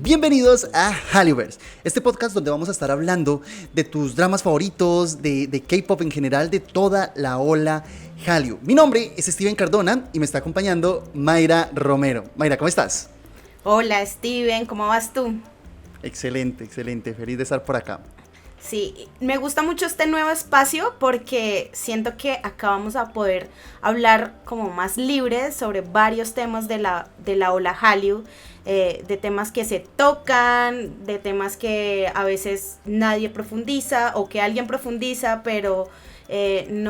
Bienvenidos a Hallyoverse, este podcast donde vamos a estar hablando de tus dramas favoritos, de K-pop en general, de toda la ola Hallyu. Mi nombre es Steven Cardona y me está acompañando Mayra Romero. Mayra, ¿cómo estás? Hola Steven, ¿cómo vas tú? Excelente, excelente, feliz de estar por acá. Sí, me gusta mucho este nuevo espacio porque siento que acá vamos a poder hablar como más libre sobre varios temas de la ola Hallyu, de temas que se tocan, de temas que a veces nadie profundiza o que alguien profundiza pero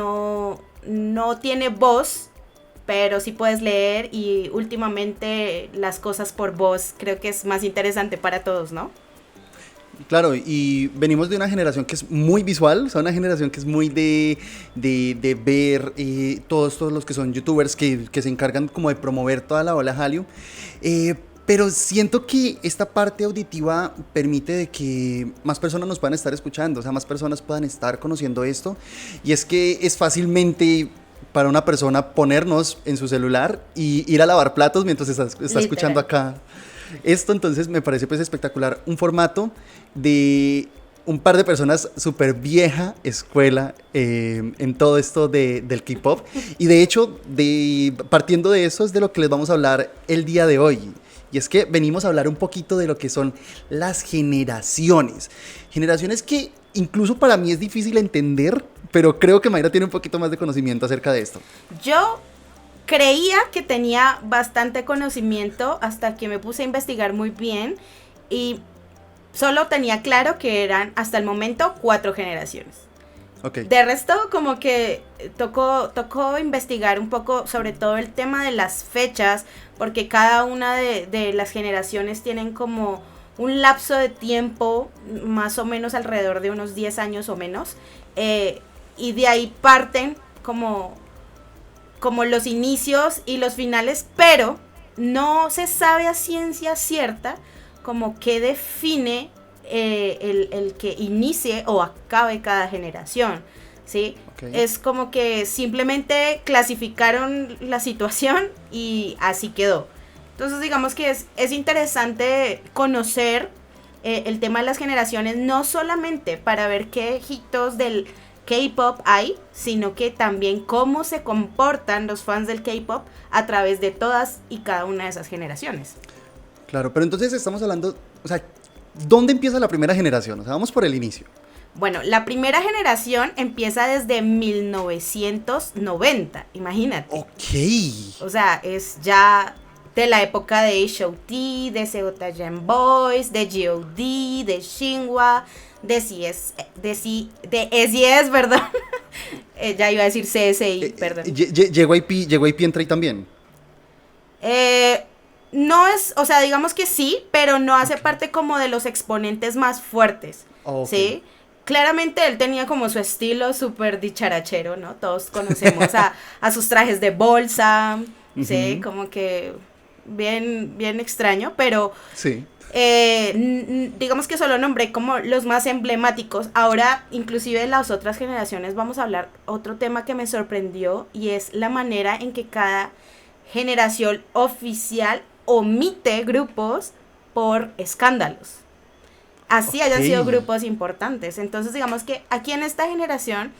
no tiene voz, pero sí puedes leer, y últimamente las cosas por voz creo que es más interesante para todos, ¿no? Claro, y venimos de una generación que es muy visual, o sea, una generación que es muy de ver todos los que son youtubers que se encargan como de promover toda la ola Hallyu, pero siento que esta parte auditiva permite de que más personas nos puedan estar escuchando, o sea, más personas puedan estar conociendo esto, y es que es fácilmente para una persona ponernos en su celular y ir a lavar platos mientras está escuchando acá esto. Entonces me parece pues espectacular, un formato de un par de personas súper vieja escuela en todo esto del K-pop, y de hecho partiendo de eso es de lo que les vamos a hablar el día de hoy. Y es que venimos a hablar un poquito de lo que son las generaciones que incluso para mí es difícil entender, pero creo que Mayra tiene un poquito más de conocimiento acerca de esto. Yo creía que tenía bastante conocimiento hasta que me puse a investigar muy bien y solo tenía claro que eran hasta el momento 4 generaciones. Okay. De resto, como que tocó investigar un poco sobre todo el tema de las fechas, porque cada una de las generaciones tienen como un lapso de tiempo más o menos alrededor de unos 10 años o menos, y de ahí parten como los inicios y los finales, pero no se sabe a ciencia cierta como qué define el que inicie o acabe cada generación, ¿sí? Okay. Es como que simplemente clasificaron la situación y así quedó. Entonces digamos que es interesante conocer el tema de las generaciones, no solamente para ver qué hitos del K-pop hay, sino que también cómo se comportan los fans del K-pop a través de todas y cada una de esas generaciones. Claro, pero entonces estamos hablando, o sea, ¿dónde empieza la primera generación? O sea, vamos por el inicio. Bueno, la primera generación empieza desde 1990, imagínate. Ok. O sea, es ya de la época de H.O.T., de Seotageon Boys, de G.O.D., de Shinhwa, de S.E.S, perdón. Ya iba a decir CSI, perdón. JYP entra ahí también. No es, o sea, digamos que sí, pero no hace parte como de los exponentes más fuertes, ¿sí? Claramente él tenía como su estilo súper dicharachero, ¿no? Todos conocemos a sus trajes de bolsa, ¿sí? Como que bien extraño, pero sí. Digamos que solo nombré como los más emblemáticos. Ahora, inclusive de las otras generaciones, vamos a hablar otro tema que me sorprendió, y es la manera en que cada generación oficial omite grupos por escándalos. Así hayan sido grupos importantes. Entonces, digamos que aquí en esta generación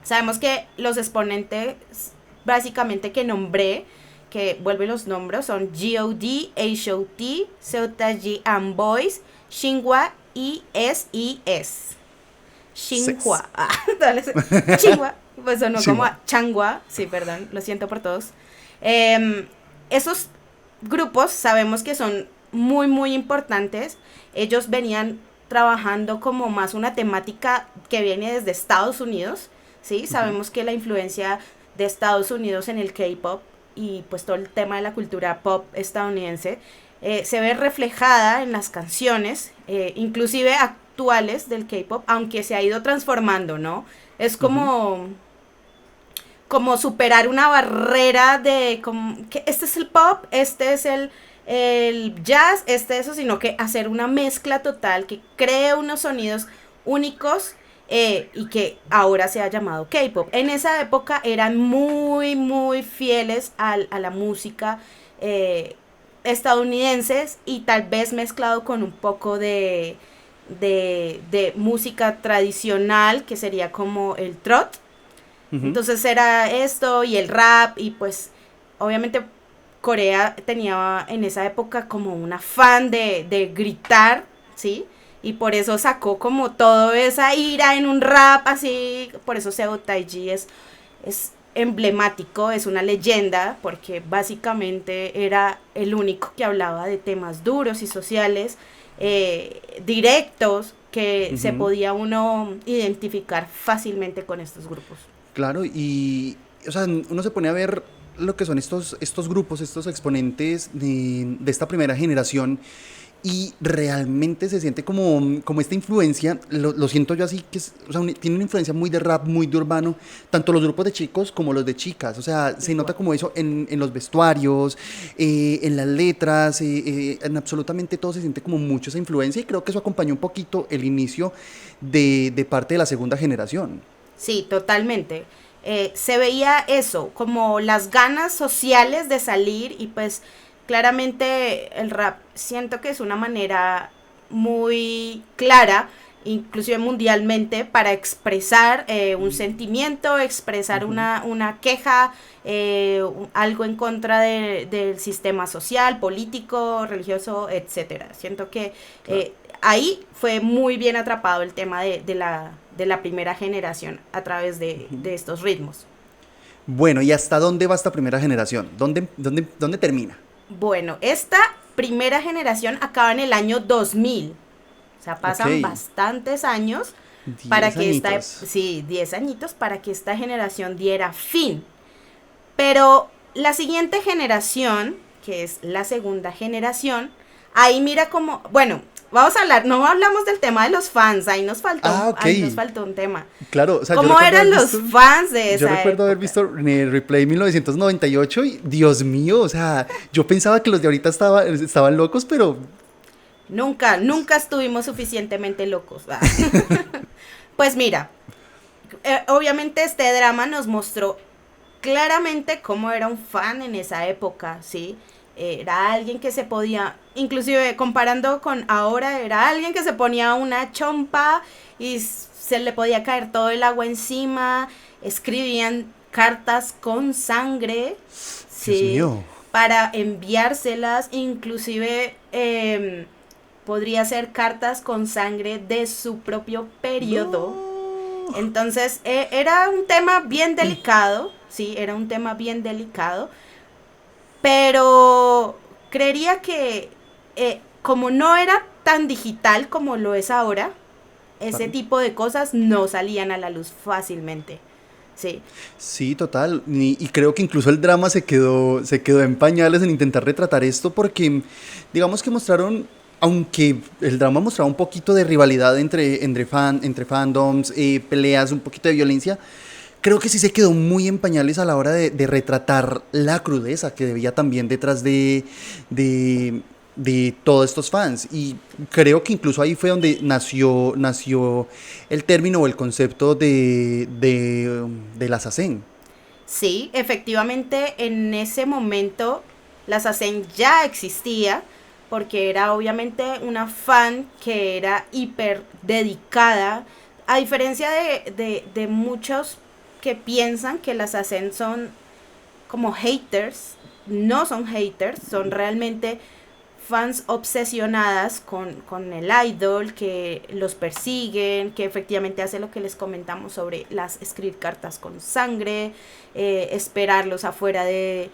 sabemos que los exponentes básicamente que nombré, que vuelvo y los nombres, son G.O.D., H.O.T., Seotageon Boys, Shinhwa y S.E.S. Shinhwa. Shinhwa. Pues sonó como Changhwa. Sí, perdón, lo siento por todos. Esos grupos sabemos que son muy, muy importantes. Ellos venían trabajando como más una temática que viene desde Estados Unidos, ¿sí? Sabemos que la influencia de Estados Unidos en el K-pop y pues todo el tema de la cultura pop estadounidense se ve reflejada en las canciones, inclusive actuales del K-pop, aunque se ha ido transformando, ¿no? Es como superar una barrera de como que este es el pop, este es el jazz, sino que hacer una mezcla total que cree unos sonidos únicos, y que ahora se ha llamado K-pop. En esa época eran muy, muy fieles a la música estadounidenses y tal vez mezclado con un poco de música tradicional, que sería como el trot. Entonces era esto y el rap, y pues obviamente Corea tenía en esa época como un afán de gritar, ¿sí? Y por eso sacó como toda esa ira en un rap así. Por eso Seo Taiji es emblemático, es una leyenda, porque básicamente era el único que hablaba de temas duros y sociales, directos, que se podía uno identificar fácilmente con estos grupos. Claro, y o sea, uno se pone a ver lo que son estos grupos, estos exponentes de esta primera generación, y realmente se siente como esta influencia, lo siento yo así, que o sea, tiene una influencia muy de rap, muy de urbano, tanto los grupos de chicos como los de chicas, o sea, se nota como eso en los vestuarios, en las letras, en absolutamente todo se siente como mucho esa influencia, y creo que eso acompañó un poquito el inicio de parte de la segunda generación. Sí, totalmente. Se veía eso, como las ganas sociales de salir, y pues claramente el rap siento que es una manera muy clara, inclusive mundialmente, para expresar un sentimiento, expresar una queja, algo en contra del sistema social, político, religioso, etcétera. Siento que ahí fue muy bien atrapado el tema de la primera generación a través de estos ritmos. Bueno, ¿y hasta dónde va esta primera generación? ¿Dónde termina? Bueno, esta primera generación acaba en el año 2000. O sea, pasan bastantes años para que esta, sí, 10 añitos para que esta generación diera fin. Pero la siguiente generación, que es la segunda generación, ahí mira como, bueno, vamos a hablar, no hablamos del tema de los fans, ahí nos faltó, ahí nos faltó un tema. Claro, o sea, ¿cómo eran los fans de esa Yo recuerdo época? haber visto Replay 1998 y Dios mío, o sea, yo pensaba que los de ahorita estaban locos, pero... Nunca estuvimos suficientemente locos. Pues mira, obviamente este drama nos mostró claramente cómo era un fan en esa época, ¿sí? Era alguien que se podía, inclusive comparando con ahora, era alguien que se ponía una chompa y se le podía caer todo el agua encima, escribían cartas con sangre, ¿sí? Para enviárselas, inclusive podría ser cartas con sangre de su propio periodo. No. Entonces era un tema bien delicado, sí, era un tema bien delicado. Pero creería que como no era tan digital como lo es ahora, ese tipo de cosas no salían a la luz fácilmente. Sí. Sí, total. Y creo que incluso el drama se quedó en pañales en intentar retratar esto, porque digamos que mostraron, aunque el drama mostraba un poquito de rivalidad entre fandoms, peleas, un poquito de violencia, creo que sí se quedó muy en pañales a la hora de retratar la crudeza que debía también detrás de todos estos fans. Y creo que incluso ahí fue donde nació el término o el concepto de la Sasen. Sí, efectivamente en ese momento la Sasen ya existía, porque era obviamente una fan que era hiper dedicada, a diferencia de muchos que piensan que las Sasen son como haters. No son haters, son realmente fans obsesionadas con el idol, que los persiguen, que efectivamente hace lo que les comentamos sobre escribir cartas con sangre, esperarlos afuera de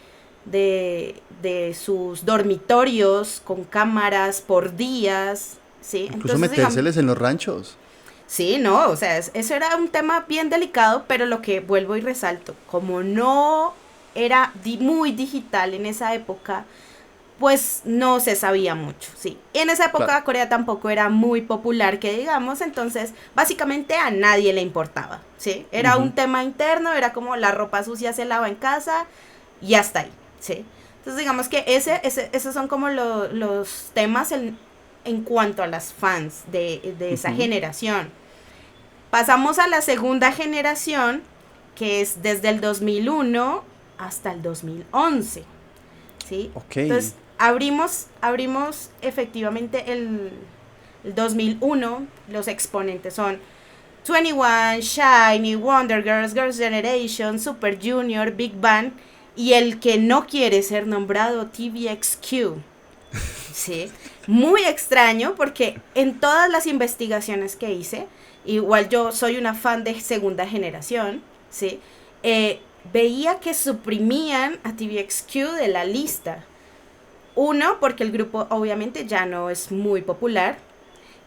sus dormitorios con cámaras por días, ¿sí? Incluso entonces, metérseles en los ranchos. Sí, no, o sea, eso era un tema bien delicado, pero lo que vuelvo y resalto, como no era muy digital en esa época, pues no se sabía mucho, sí. Y en esa época claro, Corea tampoco era muy popular, que digamos, entonces básicamente a nadie le importaba, ¿sí? Era un tema interno, era como la ropa sucia se lava en casa y hasta ahí, ¿sí? Entonces digamos que esos son como los temas en cuanto a las fans de esa generación. Pasamos a la segunda generación, que es desde el 2001 hasta el 2011, ¿sí? Okay. Entonces, abrimos efectivamente el 2001, los exponentes son 21, Shiny, Wonder Girls, Girls' Generation, Super Junior, Big Bang y el que no quiere ser nombrado TVXQ. Sí, muy extraño porque en todas las investigaciones que hice, igual yo soy una fan de segunda generación, ¿sí? Veía que suprimían a TVXQ de la lista. Uno, porque el grupo obviamente ya no es muy popular.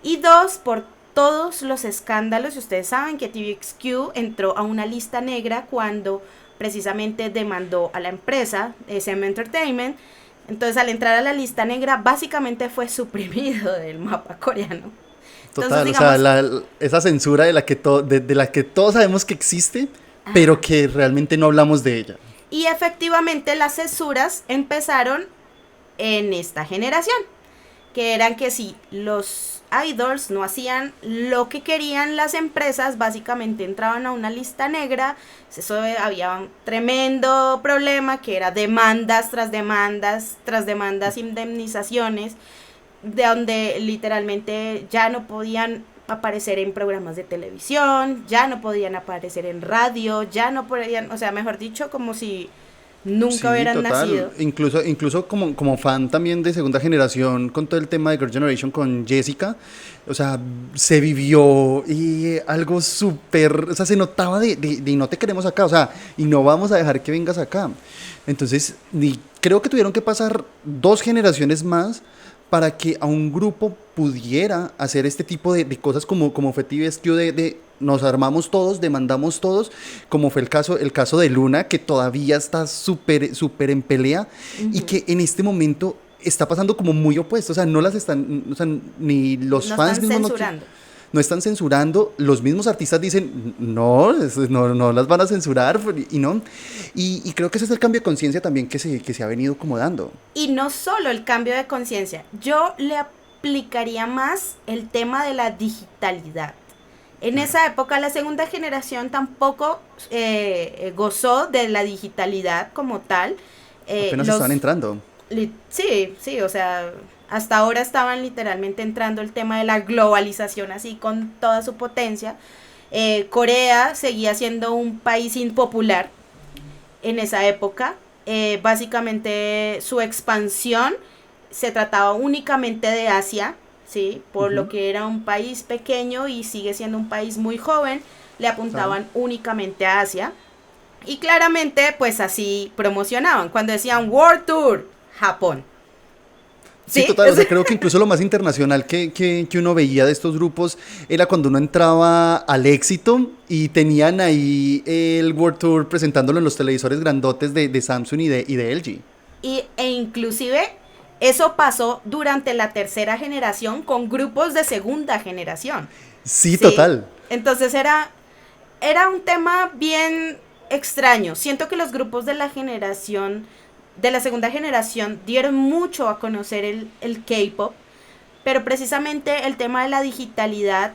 Y dos, por todos los escándalos. Y ustedes saben que TVXQ entró a una lista negra cuando precisamente demandó a la empresa SM Entertainment. Entonces, al entrar a la lista negra, básicamente fue suprimido del mapa coreano. Total, Entonces, o digamos, sea, esa censura de la que todos sabemos que existe, pero que realmente no hablamos de ella. y efectivamente las censuras empezaron en esta generación, que eran que si los idols no hacían lo que querían las empresas, básicamente entraban a una lista negra. Eso había un tremendo problema que era demandas tras demandas, tras demandas, indemnizaciones, de donde literalmente ya no podían aparecer en programas de televisión, ya no podían aparecer en radio, ya no podían, o sea, mejor dicho, como si nunca Sí, hubieran total. nacido. Incluso como fan también de segunda generación con todo el tema de Girl Generation con Jessica, o sea, se vivió y algo súper, o sea, se notaba de no te queremos acá, o sea, y no vamos a dejar que vengas acá. Entonces, creo que tuvieron que pasar 2 generaciones más para que a un grupo pudiera hacer este tipo de cosas como fue TVSQ de nos armamos todos, demandamos todos, como fue el caso de Luna, que todavía está súper en pelea y que en este momento está pasando como muy opuesto, o sea, no las están, o sea, ni los No fans están mismos censurando. no están censurando, los mismos artistas dicen, no, no las van a censurar, y no, y creo que ese es el cambio de conciencia también que se ha venido como dando. Y no solo el cambio de conciencia, yo le aplicaría más el tema de la digitalidad. En esa época la segunda generación tampoco gozó de la digitalidad como tal. Apenas estaban entrando. Sí, o sea, hasta ahora estaban literalmente entrando el tema de la globalización así con toda su potencia. Corea seguía siendo un país impopular en esa época. Básicamente su expansión se trataba únicamente de Asia, ¿sí? Por lo que era un país pequeño y sigue siendo un país muy joven, le apuntaban únicamente a Asia. Y claramente, pues así promocionaban. Cuando decían World Tour, Japón. Sí, ¿Sí? total, o sea, creo que incluso lo más internacional que uno veía de estos grupos era cuando uno entraba al Éxito y tenían ahí el World Tour presentándolo en los televisores grandotes de Samsung y de LG. E inclusive eso pasó durante la tercera generación con grupos de segunda generación. Sí, ¿Sí? total. Entonces era un tema bien extraño. Siento que los grupos de la generación, de la segunda generación, dieron mucho a conocer el K-pop, pero precisamente el tema de la digitalidad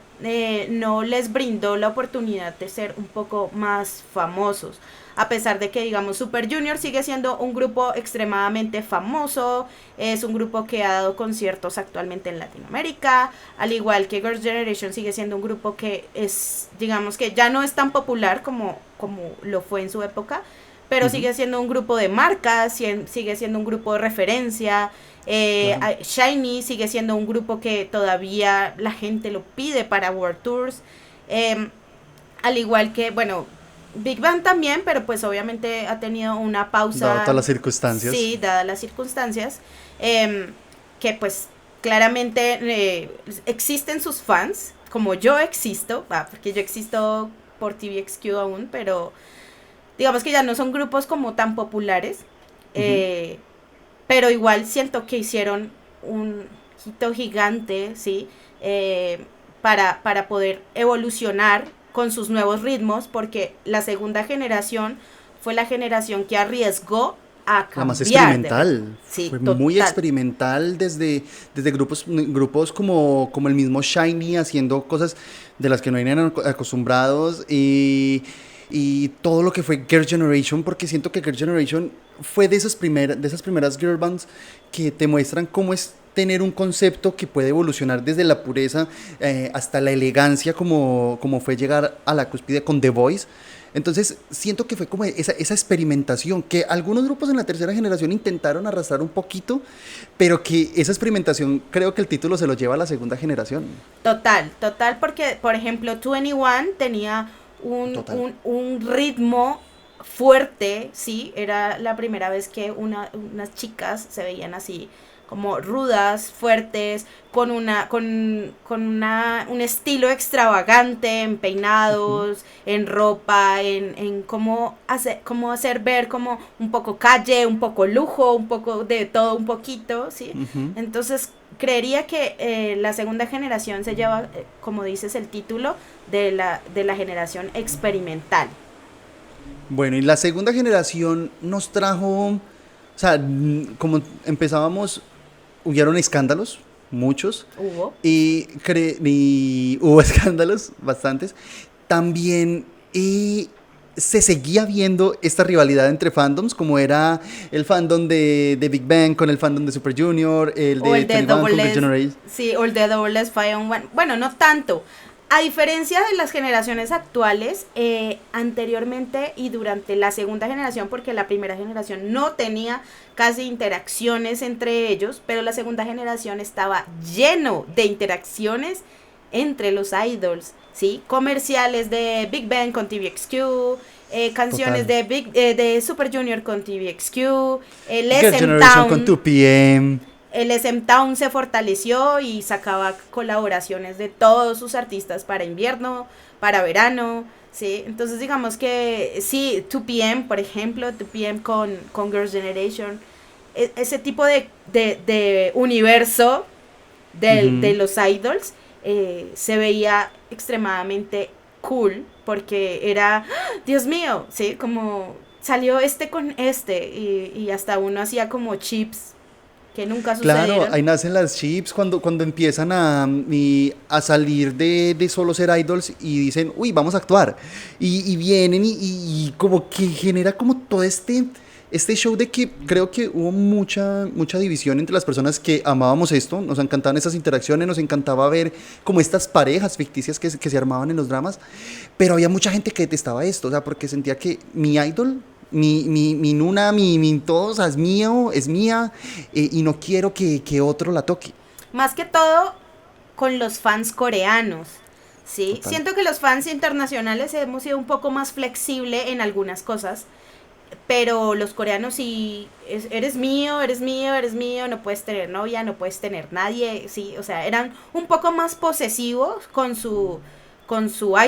no les brindó la oportunidad de ser un poco más famosos. A pesar de que, digamos, Super Junior sigue siendo un grupo extremadamente famoso, es un grupo que ha dado conciertos actualmente en Latinoamérica, al igual que Girls' Generation sigue siendo un grupo que es, digamos que ya no es tan popular como lo fue en su época, pero sigue siendo un grupo de marcas, sigue siendo un grupo de referencia. Claro. Shiny sigue siendo un grupo que todavía la gente lo pide para World Tours. Al igual que, bueno, Big Bang también, pero pues obviamente ha tenido una pausa. Dado todas las circunstancias. Sí, dadas las circunstancias. Que pues claramente existen sus fans, como yo existo, porque yo existo por TVXQ aún, pero digamos que ya no son grupos como tan populares. Pero igual siento que hicieron un hito gigante, ¿sí? Para poder evolucionar con sus nuevos ritmos, porque la segunda generación fue la generación que arriesgó a cambiar. La más experimental. Sí, Fue total. muy experimental desde grupos como el mismo Shiny haciendo cosas de las que no eran acostumbrados. y todo lo que fue Girl Generation, porque siento que Girl Generation fue de esas primeras girl bands que te muestran cómo es tener un concepto que puede evolucionar desde la pureza hasta la elegancia, como fue llegar a la cúspide con The Voice. Entonces siento que fue como esa experimentación que algunos grupos en la tercera generación intentaron arrastrar un poquito, pero que esa experimentación creo que el título se lo lleva a la segunda generación. Total, total, porque por ejemplo 21 tenía un ritmo fuerte, ¿sí? Era la primera vez que unas chicas se veían así como rudas, fuertes, con un estilo extravagante en peinados, en ropa, en cómo hacer ver como un poco calle, un poco lujo, un poco de todo un poquito, ¿sí? Entonces creería que la segunda generación se lleva, como dices, el título de la generación experimental. Bueno, y la segunda generación nos trajo, o sea, como empezábamos, hubieron escándalos, muchos, Hubo. y hubo escándalos, bastantes. También se seguía viendo esta rivalidad entre fandoms, como era el fandom de Big Bang con el fandom de Super Junior, el O de el de 21 con Double Girl S, Generation. sí, o el de Double S Fire on One. Bueno, no tanto. A diferencia de las generaciones actuales, anteriormente y durante la segunda generación, porque la primera generación no tenía casi interacciones entre ellos, pero la segunda generación estaba lleno de interacciones entre los idols, ¿sí? Comerciales de Big Bang con TVXQ, canciones Total. de Super Junior con TVXQ, el Girl SM Generation con Town. 2PM. El SM Town se fortaleció y sacaba colaboraciones de todos sus artistas para invierno, para verano, ¿sí? Entonces digamos que sí, 2PM, por ejemplo, 2PM con Girls' Generation, ese tipo de universo de Ujú. los idols se veía extremadamente cool porque era, ¡ah! Dios mío, ¿sí? Como salió este con este y hasta uno hacía como chips que nunca Claro, sucedieron. ahí nacen las chips cuando empiezan a salir de solo ser idols y dicen, uy, vamos a actuar. Y vienen y como que genera como todo este show de que creo que hubo mucha división entre las personas que amábamos esto, nos encantaban esas interacciones, nos encantaba ver como estas parejas ficticias que se armaban en los dramas, pero había mucha gente que detestaba esto, o sea, porque sentía que mi idol, mi Nuna, mi todo, o sea, es mío, es mía, y no quiero que otro la toque. Más que todo con los fans coreanos. Sí, Total. siento que los fans internacionales hemos sido un poco más flexible en algunas cosas, pero los coreanos sí, eres mío, eres mío, eres mío, no puedes tener novia, no puedes tener nadie, sí, o sea, eran un poco más posesivos con su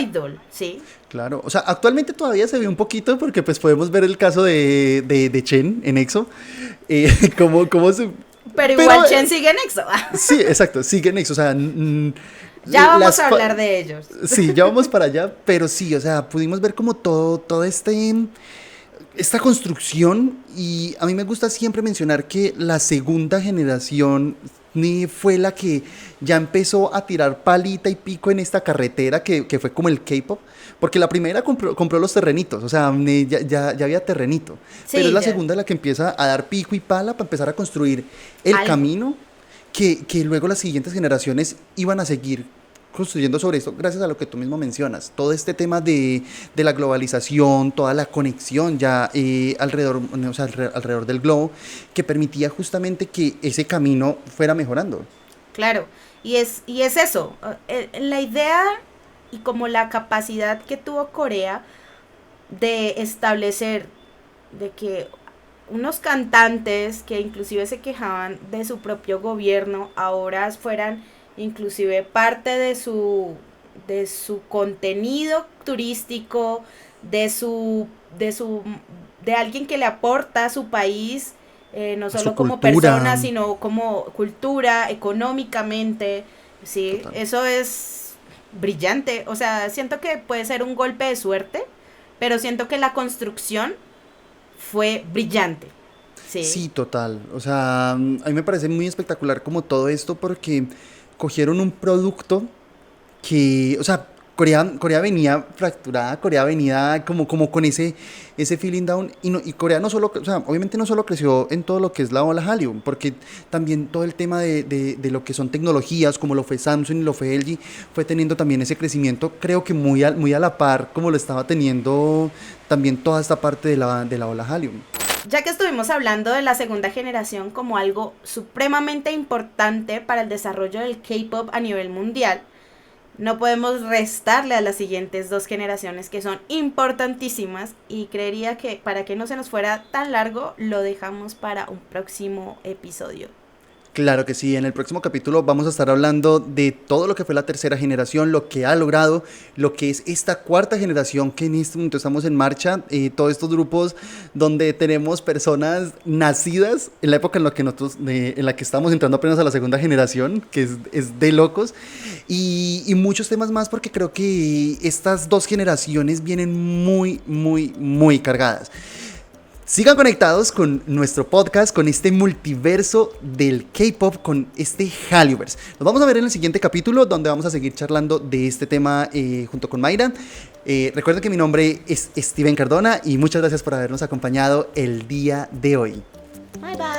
idol, sí. Claro, o sea, actualmente todavía se ve un poquito porque pues podemos ver el caso de Chen en EXO, cómo se... Pero Pero igual Chen sigue en EXO. sí, exacto, sigue en EXO, o sea, Ya vamos las... a hablar de ellos. Sí, ya vamos para allá, pero sí, o sea, pudimos ver como todo esta construcción y a mí me gusta siempre mencionar que la segunda generación fue la que ya empezó a tirar palita y pico en esta carretera que fue como el K-pop, porque la primera compró los terrenitos, o sea, ya había terrenito, pero es Sí, la ya. segunda la que empieza a dar pico y pala para empezar a construir el Algo. camino que luego las siguientes generaciones iban a seguir construyendo sobre esto, gracias a lo que tú mismo mencionas, todo este tema de la globalización, toda la conexión ya alrededor, o sea, alrededor del globo, que permitía justamente que ese camino fuera mejorando. Claro, y es eso, la idea y como la capacidad que tuvo Corea de establecer de que unos cantantes que inclusive se quejaban de su propio gobierno ahora fueran inclusive parte de su contenido turístico, de su de su de alguien que le aporta a su país, no A su solo como cultura, persona, sino como cultura, económicamente, sí, total. eso es brillante, o sea, siento que puede ser un golpe de suerte, pero siento que la construcción fue brillante, sí. Sí, total. O sea, a mí me parece muy espectacular como todo esto porque cogieron un producto que, o sea, Corea venía fracturada, Corea venía como con ese feeling down, y Corea no solo, o sea, obviamente no solo creció en todo lo que es la ola Hallyu, porque también todo el tema de lo que son tecnologías, como lo fue Samsung y lo fue LG, fue teniendo también ese crecimiento, creo que muy a la par, como lo estaba teniendo también toda esta parte de la ola Hallyu. Ya que estuvimos hablando de la segunda generación como algo supremamente importante para el desarrollo del K-pop a nivel mundial, no podemos restarle a las siguientes dos generaciones que son importantísimas, y creería que para que no se nos fuera tan largo lo dejamos para un próximo episodio. Claro que sí, en el próximo capítulo vamos a estar hablando de todo lo que fue la tercera generación, lo que ha logrado, lo que es esta cuarta generación que en este momento estamos en marcha, todos estos grupos donde tenemos personas nacidas en la época en la que estamos entrando apenas a la segunda generación, que es de locos, y muchos temas más, porque creo que estas dos generaciones vienen muy, muy, muy cargadas. Sigan conectados con nuestro podcast, con este multiverso del K-pop, con este Hallюverse. Nos vamos a ver en el siguiente capítulo, donde vamos a seguir charlando de este tema junto con Mayra. Recuerden que mi nombre es Steven Cardona y muchas gracias por habernos acompañado el día de hoy. Bye bye.